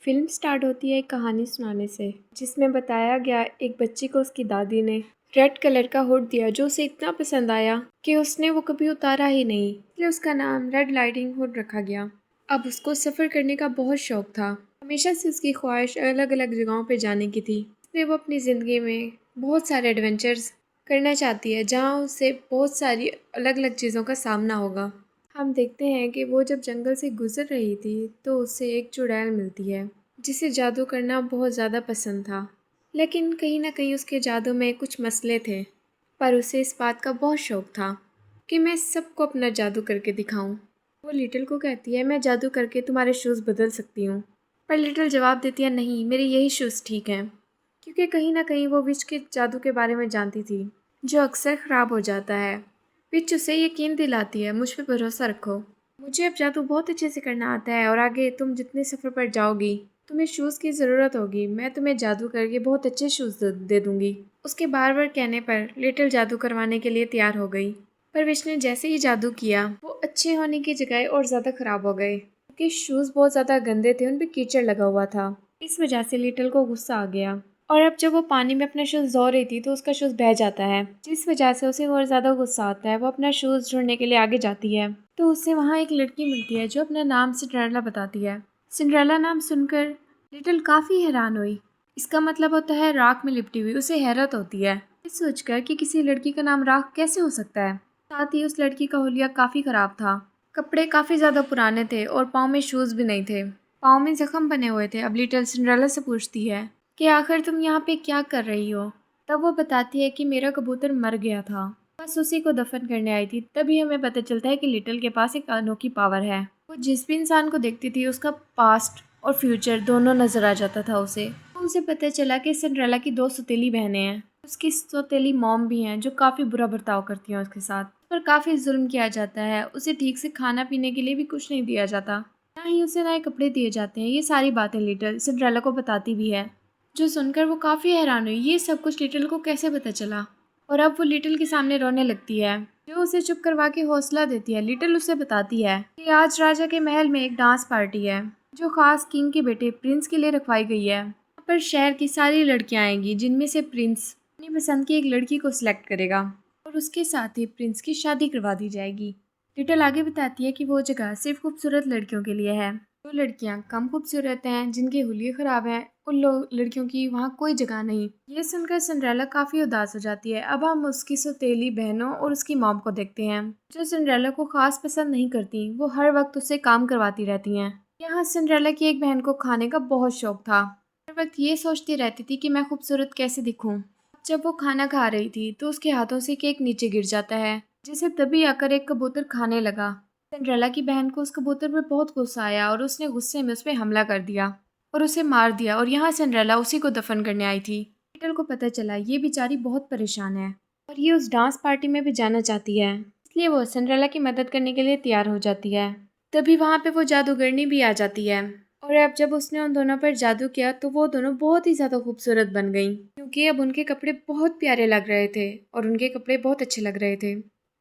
Film start होती है एक कहानी सुनाने से, जिसमें बताया गया एक बच्चे को उसकी दादी ने रेड कलर का हुड दिया जो उसे इतना पसंद आया कि उसने वो कभी उतारा ही नहीं, इसलिए उसका नाम रेड राइडिंग हुड रखा गया। अब उसको सफ़र करने का बहुत शौक था। हमेशा से उसकी ख्वाहिश अलग अलग जगहों पे जाने की थी, इसलिए वो अपनी ज़िंदगी में बहुत सारे एडवेंचर्स करना चाहती है जहाँ उसे बहुत सारी अलग अलग चीज़ों का सामना होगा। हम देखते हैं कि वो जब जंगल से गुजर रही थी तो उसे एक चुड़ैल मिलती है जिसे जादू करना बहुत ज़्यादा पसंद था, लेकिन कहीं ना कहीं उसके जादू में कुछ मसले थे। पर उसे इस बात का बहुत शौक था कि मैं सबको अपना जादू करके दिखाऊं। वो लिटिल को कहती है, मैं जादू करके तुम्हारे शूज़ बदल सकती हूँ। पर लिटिल जवाब देती है, नहीं, मेरे यही शूज़ ठीक हैं, क्योंकि कहीं ना कहीं वो विच के जादू के बारे में जानती थी जो अक्सर ख़राब हो जाता है। विच उसे यकीन दिलाती है, मुझ पे भरोसा रखो, मुझे अब जादू बहुत अच्छे से करना आता है और आगे तुम जितने सफ़र पर जाओगी तुम्हें शूज़ की ज़रूरत होगी, मैं तुम्हें जादू करके बहुत अच्छे शूज़ दे दूँगी। उसके बार बार कहने पर लिटिल जादू करवाने के लिए तैयार हो गई। पर विश ने जैसे ही जादू किया वो अच्छे होने की जगह और ज़्यादा ख़राब हो गए, क्योंकि शूज़ बहुत ज़्यादा गंदे थे, उन पर कीचड़ लगा हुआ था। इस वजह से लिटिल को गुस्सा आ गया और अब जब वो पानी में अपना शूज़ धो रही थी तो उसका शूज़ बह जाता है, जिस वजह से उसे और ज़्यादा गुस्सा आता है। वो अपना शूज़ ढूंढने के लिए आगे जाती है तो उसे वहाँ एक लड़की मिलती है जो अपना नाम सिंड्रेला बताती है। सिंड्रेला नाम सुनकर लिटिल काफ़ी हैरान हुई। इसका मतलब होता है राख में लिपटी हुई। उसे हैरत होती है ये सोचकर कि किसी लड़की का नाम राख कैसे हो सकता है। साथ ही उस लड़की का हुलिया काफ़ी ख़राब था, कपड़े काफ़ी ज़्यादा पुराने थे और पाँव में शूज़ भी नहीं थे, पाँव में जख्म बने हुए थे। अब लिटिल सिंड्रेला से पूछती है कि आखिर तुम यहाँ पे क्या कर रही हो। तब वो बताती है कि मेरा कबूतर मर गया था, बस उसी को दफन करने आई थी। तभी हमें पता चलता है कि लिटिल के पास एक अनोखी पावर है। वो जिस भी इंसान को देखती थी उसका पास्ट और फ्यूचर दोनों नजर आ जाता था उसे। तो उसे पता चला कि सिंड्रेला की दो सौतेली बहनें हैं, उसकी सौतेली मॉम भी हैं जो काफ़ी बुरा बर्ताव करती हैं उसके साथ, पर काफ़ी जुल्म किया जाता है। उसे ठीक से खाना पीने के लिए भी कुछ नहीं दिया जाता, ना ही उसे नए कपड़े दिए जाते हैं। ये सारी बातें लिटिल सिंड्रेला को बताती भी है, जो सुनकर वो काफ़ी हैरान हुई। ये सब कुछ लिटिल को कैसे पता चला। और अब वो लिटिल के सामने रोने लगती है, जो उसे चुप करवा के हौसला देती है। लिटिल उसे बताती है कि आज राजा के महल में एक डांस पार्टी है जो खास किंग के बेटे प्रिंस के लिए रखवाई गई है। यहाँ पर शहर की सारी लड़कियां आएंगी, जिनमें से प्रिंस अपनी पसंद की एक लड़की को सिलेक्ट करेगा और उसके साथ ही प्रिंस की शादी करवा दी जाएगी। लिटिल आगे बताती है कि वो जगह सिर्फ खूबसूरत लड़कियों के लिए है। जो लड़कियां कम खूबसूरत हैं, जिनके हुलिये खराब हैं, उन लड़कियों की वहाँ कोई जगह नहीं। ये सुनकर सिंड्रेला काफ़ी उदास हो जाती है। अब हम उसकी सौतेली बहनों और उसकी मॉम को देखते हैं, जो सिंड्रेला को खास पसंद नहीं करती। वो हर वक्त उससे काम करवाती रहती हैं। यहाँ सिंड्रेला की एक बहन को खाने का बहुत शौक था, हर वक्त ये सोचती रहती थी कि मैं खूबसूरत कैसे दिखूँ। जब वो खाना खा रही थी तो उसके हाथों से केक नीचे गिर जाता है, जिसे तभी आकर एक कबूतर खाने लगा। सिंड्रेला की बहन को उस कबूतर पर बहुत गुस्सा आया और उसने गुस्से में उस पर हमला कर दिया और उसे मार दिया। और यहाँ सिंड्रेला उसी को दफन करने आई थी। लिटिल को पता चला ये बेचारी बहुत परेशान है और ये उस डांस पार्टी में भी जाना चाहती है, इसलिए वो सिंड्रेला की मदद करने के लिए तैयार हो जाती है। तभी वहाँ पे वो जादूगरनी भी आ जाती है और अब जब उसने उन दोनों पर जादू किया तो वो दोनों बहुत ही ज़्यादा खूबसूरत बन गईं, क्योंकि अब उनके कपड़े बहुत प्यारे लग रहे थे और उनके कपड़े बहुत अच्छे लग रहे थे,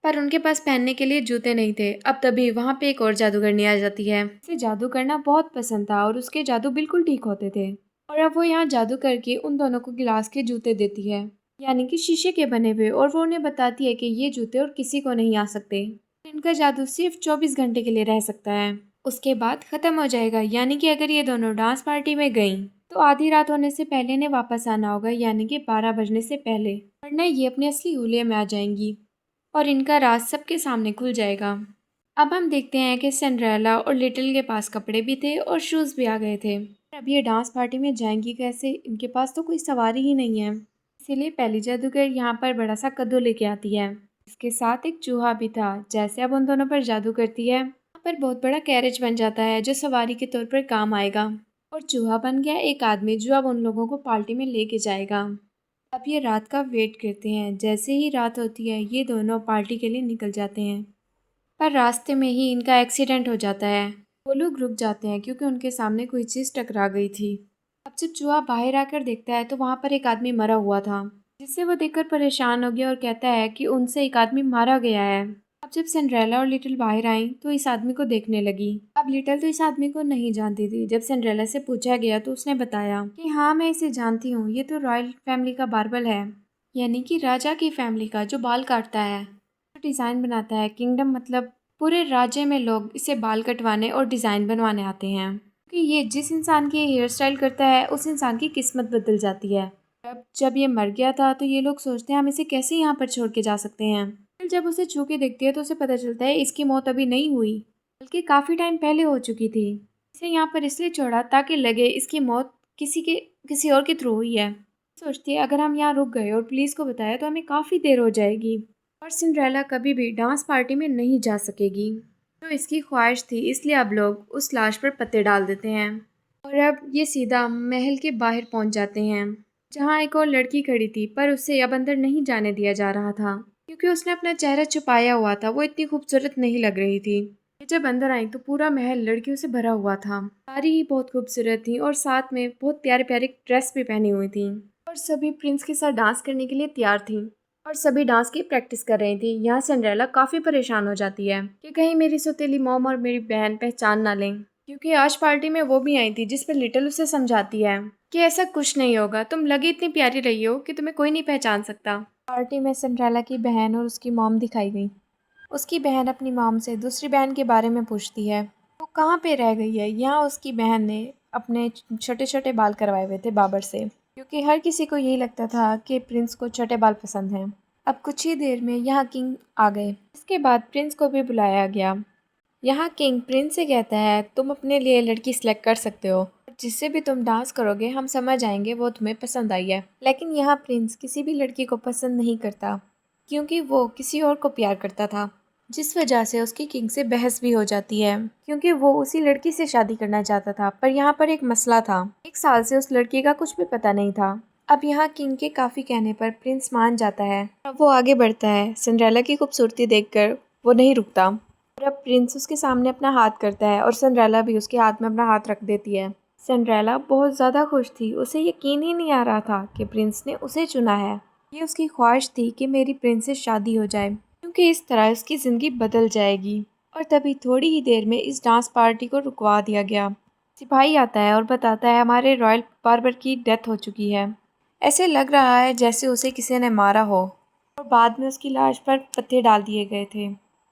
पर उनके पास पहनने के लिए जूते नहीं थे। अब तभी वहाँ पे एक और जादूगरनी आ जाती है। उसे जादू करना बहुत पसंद था और उसके जादू बिल्कुल ठीक होते थे, और अब वो यहाँ जादू करके उन दोनों को गिलास के जूते देती है, यानी कि शीशे के बने हुए, और वो उन्हें बताती है कि ये जूते और किसी को नहीं आ सकते। इनका जादू सिर्फ 24 घंटे के लिए रह सकता है, उसके बाद ख़त्म हो जाएगा। यानी कि अगर ये दोनों डांस पार्टी में गईं तो आधी रात होने से पहले इन्हें वापस आना होगा, यानी कि 12 बजने से पहले, वरना ये अपने असली हुलिये में आ जाएंगी और इनका राज सबके सामने खुल जाएगा। अब हम देखते हैं कि सिंड्रेला और लिटिल के पास कपड़े भी थे और शूज़ भी आ गए थे। अब ये डांस पार्टी में जाएंगी कैसे, इनके पास तो कोई सवारी ही नहीं है। इसीलिए पहली जादूगर यहाँ पर बड़ा सा कद्दू लेके आती है, इसके साथ एक चूहा भी था। जैसे अब उन दोनों पर जादू करती है, यहाँ पर बहुत बड़ा कैरेज बन जाता है जो सवारी के तौर पर काम आएगा, और चूहा बन गया एक आदमी जो अब उन लोगों को पार्टी में लेके जाएगा। अब ये रात का वेट करते हैं। जैसे ही रात होती है ये दोनों पार्टी के लिए निकल जाते हैं, पर रास्ते में ही इनका एक्सीडेंट हो जाता है। वो लोग रुक जाते हैं क्योंकि उनके सामने कोई चीज़ टकरा गई थी। अब जब चूहा बाहर आकर देखता है तो वहाँ पर एक आदमी मरा हुआ था, जिससे वो देखकर परेशान हो गया और कहता है कि उनसे एक आदमी मारा गया है। अब जब सिंड्रेला और लिटिल बाहर आई तो इस आदमी को देखने लगी। अब लिटिल तो इस आदमी को नहीं जानती थी। जब सिंड्रेला से पूछा गया तो उसने बताया कि हाँ, मैं इसे जानती हूँ, ये तो रॉयल फैमिली का बार्बर है, यानी कि राजा की फैमिली का, जो बाल काटता है, जो डिज़ाइन बनाता है। किंगडम मतलब पूरे राज्य में लोग इसे बाल कटवाने और डिज़ाइन बनवाने आते हैं, कि ये जिस इंसान की हेयर स्टाइल करता है उस इंसान की किस्मत बदल जाती है। अब जब ये मर गया था तो ये लोग सोचते हैं हम इसे कैसे यहाँ पर छोड़ के जा सकते हैं। फिर जब उसे छू के देखती है तो उसे पता चलता है इसकी मौत अभी नहीं हुई, बल्कि काफ़ी टाइम पहले हो चुकी थी। इसे यहाँ पर इसलिए छोड़ा ताकि लगे इसकी मौत किसी और के थ्रू हुई है। सोचती है अगर हम यहाँ रुक गए और पुलिस को बताया तो हमें काफ़ी देर हो जाएगी और सिंड्रेला कभी भी डांस पार्टी में नहीं जा सकेगी। तो इसकी ख्वाहिश थी, इसलिए अब लोग उस लाश पर पत्ते डाल देते हैं और अब ये सीधा महल के बाहर पहुंच जाते हैं, जहां एक और लड़की खड़ी थी, पर उसे अब अंदर नहीं जाने दिया जा रहा था क्योंकि उसने अपना चेहरा छुपाया हुआ था। वो इतनी खूबसूरत नहीं लग रही थी। ये जब अंदर आई तो पूरा महल लड़कियों से भरा हुआ था। सारी ही बहुत खूबसूरत थी और साथ में बहुत प्यारे प्यारे ड्रेस भी पहनी हुई थी और सभी प्रिंस के साथ डांस करने के लिए तैयार थी और सभी डांस की प्रैक्टिस कर रही थी। यहाँ सिंड्रेला काफ़ी परेशान हो जाती है कि कहीं मेरी सौतेली मॉम और मेरी बहन पहचान ना लें, क्योंकि आज पार्टी में वो भी आई थी, जिस पर लिटिल उसे समझाती है कि ऐसा कुछ नहीं होगा, तुम लगी इतनी प्यारी रही हो कि तुम्हें कोई नहीं पहचान सकता। पार्टी में सिंड्रेला की बहन और उसकी मॉम दिखाई गई। उसकी बहन अपनी मॉम से दूसरी बहन के बारे में पूछती है, वो कहाँ पे रह गई है। यहाँ उसकी बहन ने अपने छोटे छोटे बाल करवाए हुए थे बाबर से, क्योंकि हर किसी को यही लगता था कि प्रिंस को छोटे बाल पसंद हैं। अब कुछ ही देर में यहाँ किंग आ गए। इसके बाद प्रिंस को भी बुलाया गया। यहाँ किंग प्रिंस से कहता है तुम अपने लिए लड़की सिलेक्ट कर सकते हो, जिससे भी तुम डांस करोगे हम समझ आएंगे वो तुम्हें पसंद आई है। लेकिन यहाँ प्रिंस किसी भी लड़की को पसंद नहीं करता, क्योंकि वो किसी और को प्यार करता था, जिस वजह से उसकी किंग से बहस भी हो जाती है, क्योंकि वो उसी लड़की से शादी करना चाहता था। पर यहाँ पर एक मसला था, 1 साल से उस लड़की का कुछ भी पता नहीं था। अब यहाँ किंग के काफ़ी कहने पर प्रिंस मान जाता है। अब वो आगे बढ़ता है। सिंड्रेला की खूबसूरती देखकर वो नहीं रुकता और अब प्रिंस उसके सामने अपना हाथ करता है और सिंड्रेला भी उसके हाथ में अपना हाथ रख देती है। सिंड्रेला बहुत ज़्यादा खुश थी। उसे यकीन ही नहीं आ रहा था कि प्रिंस ने उसे चुना है। ये उसकी ख्वाहिश थी कि मेरी प्रिंस से शादी हो जाए, क्योंकि इस तरह उसकी ज़िंदगी बदल जाएगी। और तभी थोड़ी ही देर में इस डांस पार्टी को रुकवा दिया गया। सिपाही आता है और बताता है हमारे रॉयल बार्बर की डेथ हो चुकी है। ऐसे लग रहा है जैसे उसे किसी ने मारा हो और बाद में उसकी लाश पर पत्ते डाल दिए गए थे,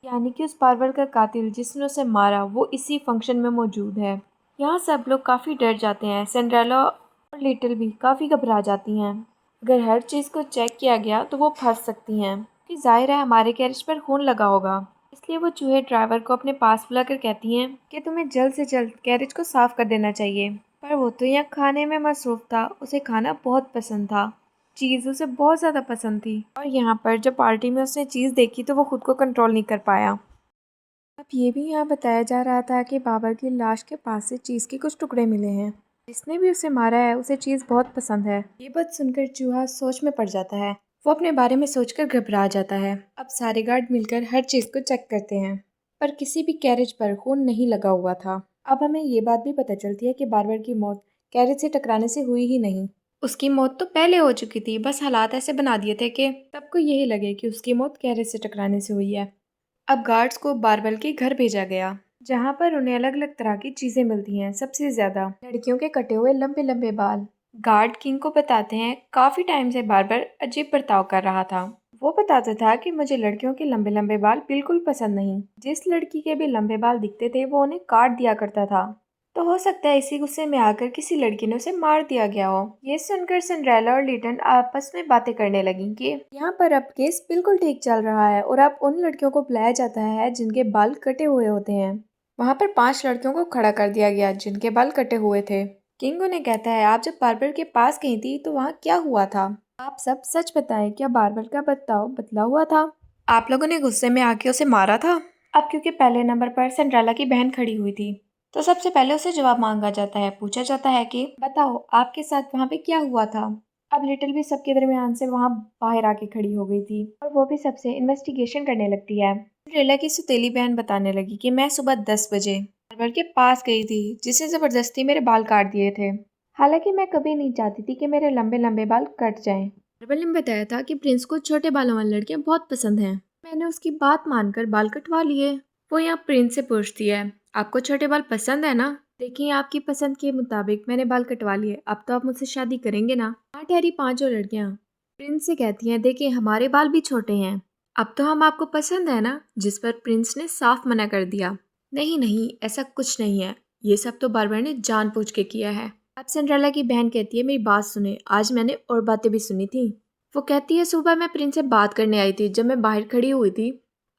यानी कि उस बार्बर का कातिल जिसने उसे मारा वो इसी फंक्शन में मौजूद है। यहाँ सब लोग काफ़ी डर जाते हैं। सिंड्रेला और लिटिल भी काफ़ी घबरा जाती हैं। अगर हर चीज़ को चेक किया गया तो वो फंस सकती हैं, कि जाहिर है हमारे कैरेज पर खून लगा होगा। इसलिए वो चूहे ड्राइवर को अपने पास बुलाकर कहती हैं कि तुम्हें जल्द से जल्द गैरेज को साफ कर देना चाहिए। पर वो तो यहाँ खाने में मसरूफ़ था। उसे खाना बहुत पसंद था, चीज़ उसे बहुत ज़्यादा पसंद थी। और यहाँ पर जब पार्टी में उसने चीज़ देखी तो वो खुद को कंट्रोल नहीं कर पाया। अब ये भी यहाँ बताया जा रहा था कि बाबर की लाश के पास से चीज़ के कुछ टुकड़े मिले हैं। जिसने भी उसे मारा है उसे चीज़ बहुत पसंद है। ये बात सुनकर चूहा सोच में पड़ जाता है। वो अपने बारे में सोचकर घबरा जाता है। अब सारे गार्ड मिलकर हर चीज़ को चेक करते हैं, पर किसी भी कैरेज पर खून नहीं लगा हुआ था। अब हमें ये बात भी पता चलती है कि बार्बर की मौत कैरेज से टकराने से हुई ही नहीं। उसकी मौत तो पहले हो चुकी थी, बस हालात ऐसे बना दिए थे कि सबको यही लगे कि उसकी मौत कैरेज से टकराने से हुई है। अब गार्ड्स को बार्बर के घर भेजा गया, जहाँ पर उन्हें अलग अलग तरह की चीज़ें मिलती हैं। सबसे ज़्यादा लड़कियों के कटे हुए लंबे लंबे बाल। गार्ड किंग को बताते हैं काफ़ी टाइम से बार्बर अजीब बर्ताव कर रहा था। वो बताता था कि मुझे लड़कियों के लंबे लंबे बाल बिल्कुल पसंद नहीं। जिस लड़की के भी लंबे बाल दिखते थे वो उन्हें काट दिया करता था। तो हो सकता है इसी गुस्से में आकर किसी लड़की ने उसे मार दिया गया हो। ये सुनकर सिंड्रेला और लिटन आपस में बातें करने लगी कि यहाँ पर अब केस बिल्कुल ठीक चल रहा है और अब उन लड़कियों को बुलाया जाता है जिनके बाल कटे हुए होते हैं। वहाँ पर 5 लड़कियों को खड़ा कर दिया गया जिनके बाल कटे हुए थे। किंग उन्हें कहता है आप जब बार्बर के पास गई थी तो वहाँ क्या हुआ था? आप सब सच बताएं, क्या बार्बर का बर्ताव बदला हुआ था? आप लोगों ने गुस्से में आके उसे मारा था? अब क्योंकि पहले नंबर पर सिंड्रेला की बहन खड़ी हुई थी तो सबसे पहले उसे जवाब मांगा जाता है। पूछा जाता है कि बताओ आपके साथ वहाँ पे क्या हुआ था। अब लिटिल भी सबके दरमियान से वहाँ बाहर आके खड़ी हो गई थी और वो भी सबसे इन्वेस्टिगेशन करने लगती है। सिंड्रेला की सौतेली बहन बताने लगी कि मैं सुबह 10 बजे बार्बर के पास गई थी जिसने ज़बरदस्ती मेरे बाल काट दिए थे। हालांकि मैं कभी नहीं चाहती थी कि मेरे लंबे लंबे बाल कट जाएं। बार्बर ने बताया था कि प्रिंस को छोटे बालों वाली लड़कियां बहुत पसंद हैं। मैंने उसकी बात मानकर बाल कटवा लिए। वो यहाँ प्रिंस से पूछती है, आपको छोटे बाल पसंद है ना? देखिए, आपकी पसंद के मुताबिक मैंने बाल कटवा लिए, अब तो आप मुझसे शादी करेंगे ना? हाँ ठहरी पांचों लड़कियां प्रिंस से कहती हैं, देखिए हमारे बाल भी छोटे हैं, अब तो हम आपको पसंद है ना? जिस पर प्रिंस ने साफ मना कर दिया, नहीं नहीं, ऐसा कुछ नहीं है, ये सब तो बार्बर ने जानबूझ के किया है। अब सिंड्रेला की बहन कहती है, मेरी बात सुने, आज मैंने और बातें भी सुनी थी। वो कहती है, सुबह मैं प्रिंस से बात करने आई थी, जब मैं बाहर खड़ी हुई थी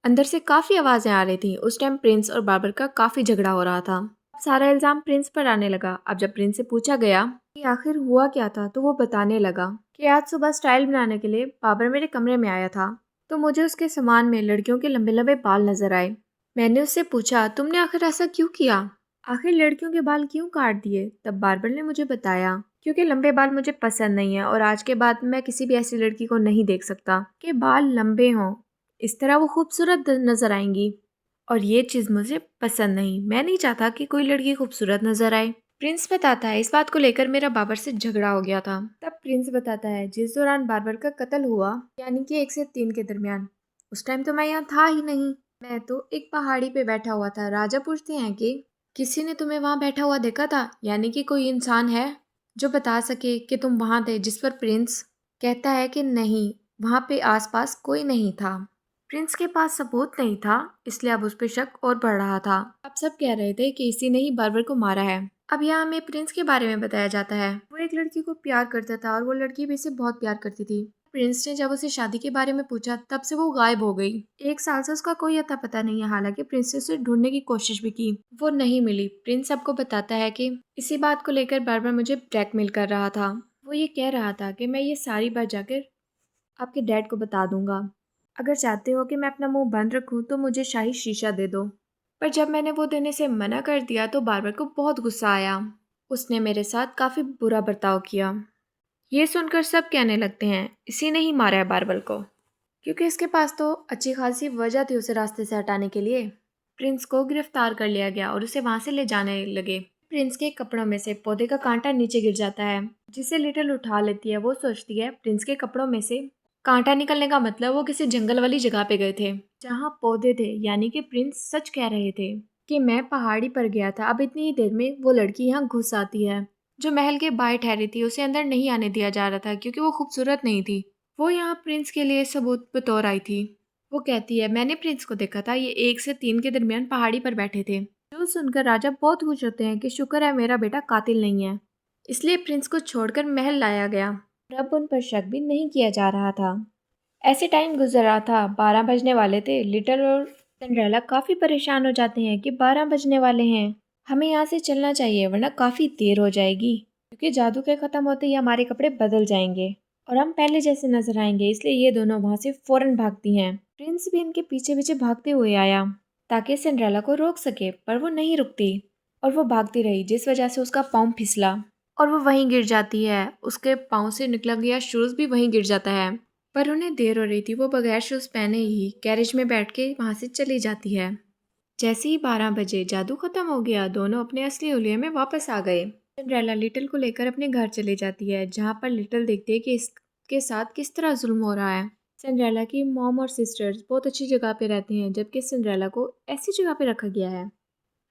अंदर से काफ़ी आवाज़ें आ रही थी। उस टाइम प्रिंस और बार्बर का काफ़ी झगड़ा हो रहा था। अब सारा इल्ज़ाम प्रिंस पर आने लगा। अब जब प्रिंस से पूछा गया कि आखिर हुआ क्या था, तो वो बताने लगा कि आज सुबह स्टाइल बनाने के लिए बार्बर मेरे कमरे में आया था, तो मुझे उसके सामान में लड़कियों के लंबे लंबे बाल नजर आए। मैंने उससे पूछा, तुमने आखिर ऐसा क्यों किया? आखिर लड़कियों के बाल क्यों काट दिए? तब बार्बर ने मुझे बताया, क्योंकि लंबे बाल मुझे पसंद नहीं है और आज के बाद मैं किसी भी ऐसी लड़की को नहीं देख सकता कि बाल लंबे हों, इस तरह वो खूबसूरत नजर आएंगी, और ये चीज़ मुझे पसंद नहीं। मैं नहीं चाहता कि कोई लड़की खूबसूरत नजर आए। प्रिंस बताता है, इस बात को लेकर मेरा बाबर से झगड़ा हो गया था। तब प्रिंस बताता है, जिस दौरान बाबर का कत्ल हुआ, यानी कि 1 से 3 के दरमियान, उस टाइम तो मैं यहाँ था ही नहीं, मैं तो एक पहाड़ी पे बैठा हुआ था। राजा पूछते हैं कि किसी ने तुम्हें वहाँ बैठा हुआ देखा था, यानी कि कोई इंसान है जो बता सके कि तुम वहाँ थे? जिस पर प्रिंस कहता है कि नहीं, वहाँ पे आसपास कोई नहीं था। प्रिंस के पास सबूत नहीं था, इसलिए अब उस पर शक और बढ़ रहा था। अब सब कह रहे थे कि इसी ने ही बार्बर को मारा है। अब यहाँ हमें प्रिंस के बारे में बताया जाता है। वो एक लड़की को प्यार करता था और वो लड़की भी इसे बहुत प्यार करती थी। प्रिंस ने जब उसे शादी के बारे में पूछा, तब से वो गायब हो गई। 1 साल से उसका कोई अता पता नहीं है। हालांकि प्रिंस ने उसे ढूंढने की कोशिश भी की, वो नहीं मिली। प्रिंस सबको बताता है कि इसी बात को लेकर बार्बर मुझे ब्लैकमेल कर रहा था। वो ये कह रहा था कि मैं ये सारी बात जाकर आपके डैड को बता दूंगा। अगर चाहते हो कि मैं अपना मुंह बंद रखूं तो मुझे शाही शीशा दे दो। पर जब मैंने वो देने से मना कर दिया तो बार्बर को बहुत गुस्सा आया। उसने मेरे साथ काफ़ी बुरा बर्ताव किया। ये सुनकर सब कहने लगते हैं, इसी ने ही मारा है बार्बर को, क्योंकि इसके पास तो अच्छी खासी वजह थी उसे रास्ते से हटाने के लिए। प्रिंस को गिरफ्तार कर लिया गया और उसे वहां से ले जाने लगे। प्रिंस के कपड़ों में से पौधे का कांटा नीचे गिर जाता है, जिसे लिटिल उठा लेती है। वो सोचती है प्रिंस के कपड़ों में से कांटा निकलने का मतलब वो किसी जंगल वाली जगह पे गए थे जहाँ पौधे थे, यानी कि प्रिंस सच कह रहे थे कि मैं पहाड़ी पर गया था। अब इतनी ही देर में वो लड़की यहाँ घुस आती है जो महल के बाहर ठहरी थी। उसे अंदर नहीं आने दिया जा रहा था क्योंकि वो खूबसूरत नहीं थी। वो यहाँ प्रिंस के लिए सबूत बतौर आई थी। वो कहती है, मैंने प्रिंस को देखा था, ये 1 से 3 के दरमियान पहाड़ी पर बैठे थे। जो सुनकर राजा बहुत खुश होते हैं कि शुक्र है मेरा बेटा कातिल नहीं है। इसलिए प्रिंस को छोड़कर महल लाया गया। अब उन पर शक भी नहीं किया जा रहा था। ऐसे टाइम गुजर रहा था, 12 बजने वाले थे। लिटिल और सिंड्रेला काफ़ी परेशान हो जाते हैं कि 12 बजने वाले हैं, हमें यहाँ से चलना चाहिए वरना काफ़ी देर हो जाएगी, क्योंकि जादू के ख़त्म होते ही हमारे कपड़े बदल जाएंगे और हम पहले जैसे नजर आएंगे। इसलिए ये दोनों वहाँ से फ़ौरन भागती हैं। प्रिंस भी इनके पीछे पीछे भागते हुए आया ताकि सिंड्रेला को रोक सके, पर वो नहीं रुकती और वो भागती रही, जिस वजह से उसका पाँव फिसला और वो वहीं गिर जाती है। उसके पाँव से निकला गया शूज़ भी वहीं गिर जाता है। पर उन्हें देर हो रही थी, वो बगैर शूज़ पहने ही कैरेज में बैठ के वहाँ से चली जाती है। जैसे ही 12 बजे जादू खत्म हो गया, दोनों अपने असली हुलिये में वापस आ गए। सिंड्रेला लिटिल को लेकर अपने घर चली जाती है, जहाँ पर लिटिल देखती है कि इसके साथ किस तरह जुल्म हो रहा है। सिंड्रेला की मॉम और सिस्टर्स बहुत अच्छी जगह पे रहती हैं, जबकि सिंड्रेला को ऐसी जगह पे रखा गया है।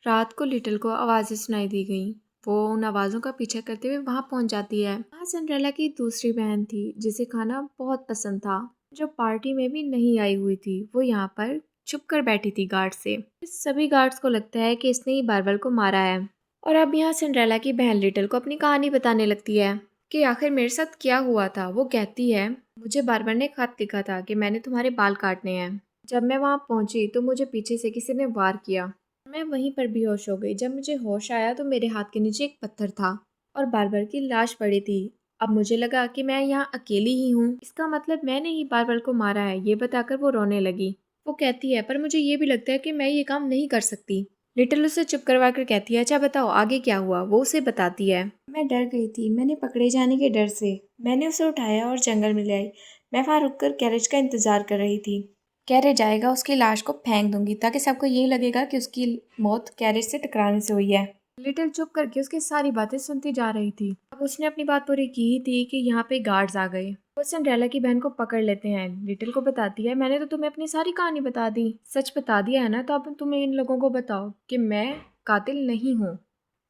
रात को लिटिल को आवाज़ें सुनाई दी गईं। वो उन आवाज़ों का पीछा करते हुए वहाँ पहुँच जाती है। वहाँ सिंड्रेला की दूसरी बहन थी जिसे खाना बहुत पसंद था, जो पार्टी में भी नहीं आई हुई थी। वो यहाँ पर छुप कर बैठी थी गार्ड से। इस सभी गार्ड्स को लगता है कि इसने ही बार्बर को मारा है। और अब यहाँ सिंड्रेला की बहन लिटिल को अपनी कहानी बताने लगती है कि आखिर मेरे साथ क्या हुआ था। वो कहती है, मुझे बार्बर ने खत लिखा था कि मैंने तुम्हारे बाल काटने हैं। जब मैं वहाँ पहुँची तो मुझे पीछे से किसी ने वार किया। मैं वहीं पर बेहोश हो गई। जब मुझे होश आया तो मेरे हाथ के नीचे एक पत्थर था और बार्बर की लाश पड़ी थी। अब मुझे लगा कि मैं यहाँ अकेली ही हूँ, इसका मतलब मैंने ही बार्बर को मारा है। ये बताकर वो रोने लगी। वो कहती है, पर मुझे ये भी लगता है कि मैं ये काम नहीं कर सकती। लिटिल उसे चुप करवा कर कहती है, अच्छा बताओ आगे क्या हुआ। वो उसे बताती है, मैं डर गई थी, मैंने पकड़े जाने के डर से मैंने उसे उठाया और जंगल में ले आई। मैं वहाँ रुककर कैरेज का इंतजार कर रही थी। कैरेज आएगा, उसकी लाश को फेंक दूंगी ताकि सबको यही लगेगा कि उसकी मौत कैरेज से टकराने से हुई है। लिटिल चुप करके उसकी सारी बातें सुनती जा रही थी। अब उसने अपनी बात पूरी की ही थी कि यहाँ पे गार्ड्स आ गए। वो सिंड्रेला की बहन को पकड़ लेते हैं। लिटिल को बताती है, मैंने तो तुम्हें अपनी सारी कहानी बता दी, सच बता दिया है ना, तो अब तुम इन लोगों को बताओ कि मैं कातिल नहीं हूँ।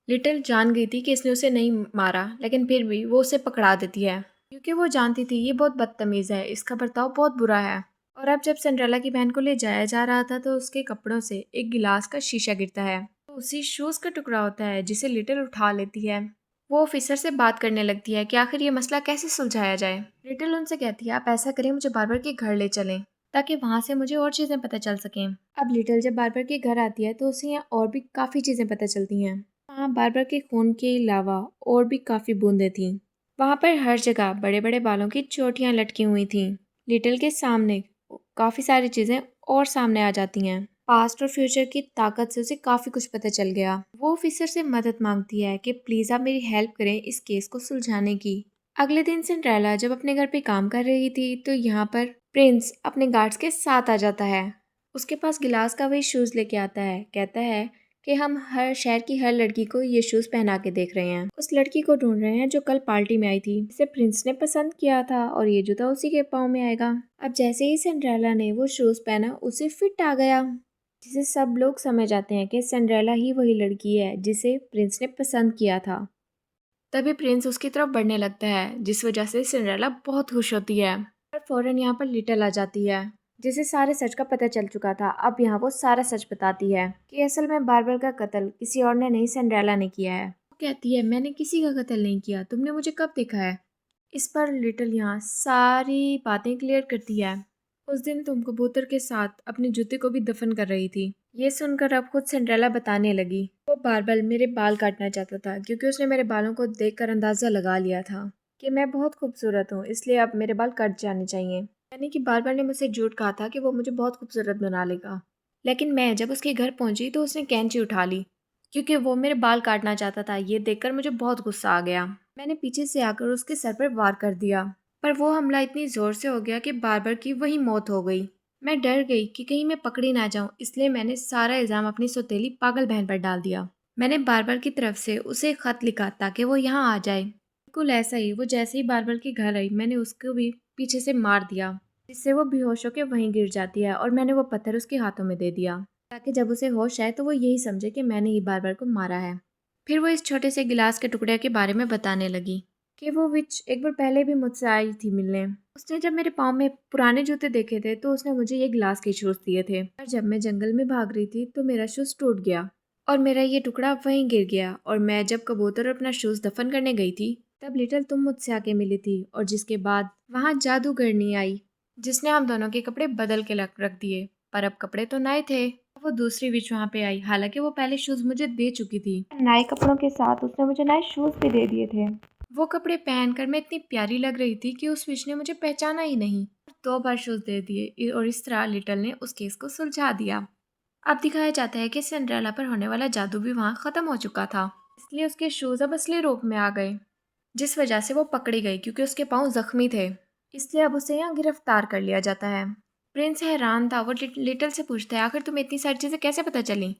लिटिल जान गई थी कि इसने उसे नहीं मारा, लेकिन फिर भी वो उसे पकड़ा देती है क्योंकि वो जानती थी ये बहुत बदतमीज़ है, इसका बर्ताव बहुत बुरा है। और अब जब सिंड्रेला की बहन को ले जाया जा रहा था तो उसके कपड़ों से एक गिलास का शीशा गिरता है, तो उसी शूज़ का टुकड़ा होता है जिसे लिटिल उठा लेती है। वो ऑफिसर से बात करने लगती है कि आखिर ये मसला कैसे सुलझाया जाए। लिटिल उनसे कहती है, आप ऐसा करें, मुझे बार्बर के घर ले चलें ताकि वहाँ से मुझे और चीज़ें पता चल सकें। अब लिटिल जब बार्बर के घर आती है तो उसे यहाँ और भी काफ़ी चीज़ें पता चलती हैं। वहाँ बार्बर के खून के अलावा और भी काफ़ी बूंदें थीं। वहाँ पर हर जगह बड़े बड़े बालों की चोटियाँ लटकी हुई थीं। लिटिल के सामने काफ़ी सारी चीज़ें और सामने आ जाती हैं। पास्ट और फ्यूचर की ताकत से उसे काफ़ी कुछ पता चल गया। वो ऑफिसर से मदद मांगती है कि प्लीज़ आप मेरी हेल्प करें इस केस को सुलझाने की। अगले दिन सिंड्रेला जब अपने घर पे काम कर रही थी तो यहाँ पर प्रिंस अपने गार्ड्स के साथ आ जाता है। उसके पास गिलास का वही शूज़ लेके आता है। कहता है कि हम हर शहर की हर लड़की को ये शूज़ पहना के देख रहे हैं। उस लड़की को ढूंढ रहे हैं जो कल पार्टी में आई थी, जिसे प्रिंस ने पसंद किया था, और ये जूता उसी के पाँव में आएगा। अब जैसे ही सिंड्रेला ने वो शूज़ पहना उसे फिट आ गया, जिसे सब लोग समझ जाते हैं कि सिंड्रेला ही वही लड़की है जिसे प्रिंस ने पसंद किया था। तभी प्रिंस उसकी तरफ बढ़ने लगता है, जिस वजह से सिंड्रेला बहुत खुश होती है। और फौरन यहाँ पर लिटिल आ जाती है, जिसे सारे सच का पता चल चुका था। अब यहाँ वो सारा सच बताती है कि असल में बार्बर का कत्ल किसी और ने नहीं, सिंड्रेला ने किया है। वो कहती है, मैंने किसी का कत्ल नहीं किया, तुमने मुझे कब देखा है? इस पर लिटिल यहाँ सारी बातें क्लियर करती है। उस दिन तुम कबूतर के साथ अपने जूते को भी दफन कर रही थी। ये सुनकर अब खुद सिंड्रेला बताने लगी, वो बार्बर मेरे बाल काटना चाहता था क्योंकि उसने मेरे बालों को देखकर अंदाजा लगा लिया था कि मैं बहुत खूबसूरत हूँ, इसलिए अब मेरे बाल कट जाने चाहिए। यानी कि बार्बर ने मुझसे झूठ कहा था कि वो मुझे बहुत खूबसूरत बना लेगा, लेकिन मैं जब उसके घर पहुंची तो उसने कैंची उठा ली क्योंकि वो मेरे बाल काटना चाहता था। ये देखकर मुझे बहुत गुस्सा आ गया। मैंने पीछे से आकर उसके सर पर वार कर दिया, पर वो हमला इतनी जोर से हो गया कि बार्बर की वही मौत हो गई। मैं डर गई कि कहीं मैं पकड़ी ना जाऊं, इसलिए मैंने सारा इल्जाम अपनी सौतेली पागल बहन पर डाल दिया। मैंने बार्बर की तरफ से उसे एक खत लिखा ताकि वो यहाँ आ जाए। बिल्कुल ऐसा ही वो जैसे ही बार्बर के घर आई, मैंने उसको भी पीछे से मार दिया, जिससे वो बेहोश होकर वहीं गिर जाती है, और मैंने वो पत्थर उसके हाथों में दे दिया ताकि जब उसे होश आए तो वो यही समझे कि मैंने ही बार्बर को मारा है। फिर वो इस छोटे से गिलास के टुकड़े के बारे में बताने लगी कि वो विच एक बार पहले भी मुझसे आई थी मिलने। उसने जब मेरे पाँव में पुराने जूते देखे थे तो उसने मुझे ये गिलास के शूज़ दिए थे, और जब मैं जंगल में भाग रही थी तो मेरा शूज़ टूट गया और मेरा ये टुकड़ा वहीं गिर गया। और मैं जब कबूतर अपना शूज़ दफन करने गई थी तब लिटिल तुम मुझसे आके मिली थी, और जिसके बाद वहाँ जादूगरनी आई जिसने हम दोनों के कपड़े बदल के रख दिए, पर अब कपड़े तो नए थे। वो दूसरी विच वहाँ पे आई, हालांकि वो पहले शूज़ मुझे दे चुकी थी। नए कपड़ों के साथ उसने मुझे नए शूज़ भी दे दिए थे। वो कपड़े पहनकर मैं इतनी प्यारी लग रही थी कि उस विच ने मुझे पहचाना ही नहीं। 2 बार शूज़ दे दिए, और इस तरह लिटिल ने उस केस को सुलझा दिया। अब दिखाया जाता है कि सिंड्रेला पर होने वाला जादू भी वहाँ ख़त्म हो चुका था, इसलिए उसके शूज़ अब असली रूप में आ गए, जिस वजह से वो पकड़ी गई क्योंकि उसके पाँव जख्मी थे। इसलिए अब उसे यहाँ गिरफ्तार कर लिया जाता है। प्रिंस हैरान था। वो लिटिल से पूछता है, आखिर तुम्हें इतनी सारी चीज़ें कैसे पता चली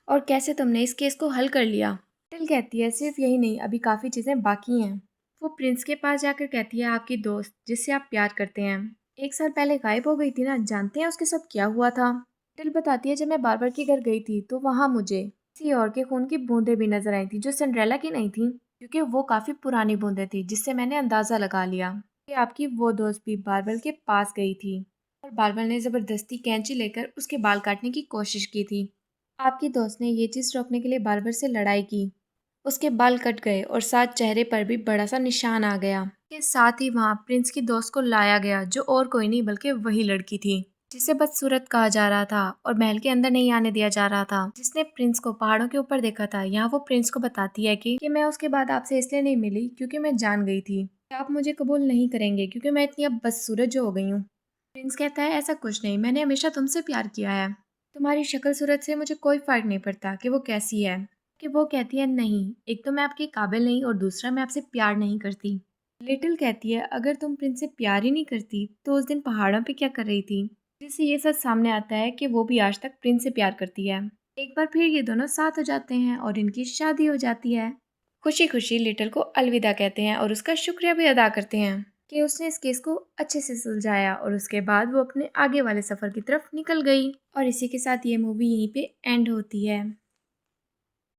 और कैसे तुमने इस केस को हल कर लिया? लिटिल कहती है, सिर्फ यही नहीं, अभी काफ़ी चीज़ें बाकी हैं। वो प्रिंस के पास जाकर कहती है, आपकी दोस्त जिससे आप प्यार करते हैं 1 साल पहले गायब हो गई थी ना, जानते हैं उसके साथ क्या हुआ था? लिटिल बताती है, जब मैं बार्बर के घर गई थी तो वहाँ मुझे किसी और के खून की बूंदें भी नजर आई थी जो सिंड्रेला की नहीं थी, क्योंकि वो काफ़ी पुरानी बूंदें थी, जिससे मैंने अंदाज़ा लगा लिया कि आपकी वो दोस्त भी बार्बर के पास गई थी और बार्बर ने ज़बरदस्ती कैंची लेकर उसके बाल काटने की कोशिश की थी। आपकी दोस्त ने ये चीज़ रोकने के लिए बार्बर से लड़ाई की, उसके बाल कट गए और साथ चेहरे पर भी बड़ा सा निशान आ गया। के साथ ही वहाँ प्रिंस की दोस्त को लाया गया, जो और कोई नहीं बल्कि वही लड़की थी जिसे बदसूरत कहा जा रहा था और महल के अंदर नहीं आने दिया जा रहा था, जिसने प्रिंस को पहाड़ों के ऊपर देखा था। यहाँ वो प्रिंस को बताती है कि मैं उसके बाद आपसे इसलिए नहीं मिली क्योंकि मैं जान गई थी कि आप मुझे कबूल नहीं करेंगे क्योंकि मैं इतनी अब बदसूरत जो हो गई हूँ। प्रिंस कहता है, ऐसा कुछ नहीं, मैंने हमेशा तुमसे प्यार किया है, तुम्हारी शक्ल सूरत से मुझे कोई फ़र्क नहीं पड़ता कि वो कैसी है। कि वो कहती है, नहीं, एक तो मैं आपके काबिल नहीं और दूसरा मैं आपसे प्यार नहीं करती। लिटिल कहती है, अगर तुम प्रिंस से प्यार ही नहीं करती तो उस दिन पहाड़ों पे क्या कर रही थी? जिससे ये सच सामने आता है कि वो भी आज तक प्रिंस से प्यार करती है। एक बार फिर ये दोनों साथ हो जाते हैं और इनकी शादी हो जाती है। खुशी खुशी लिटिल को अलविदा कहते हैं और उसका शुक्रिया भी अदा करते हैं। कि उसने इस केस को अच्छे से सुलझाया और उसके बाद वो अपने आगे वाले सफ़र की तरफ निकल गई। और इसी के साथ ये मूवी यहीं पे एंड होती है।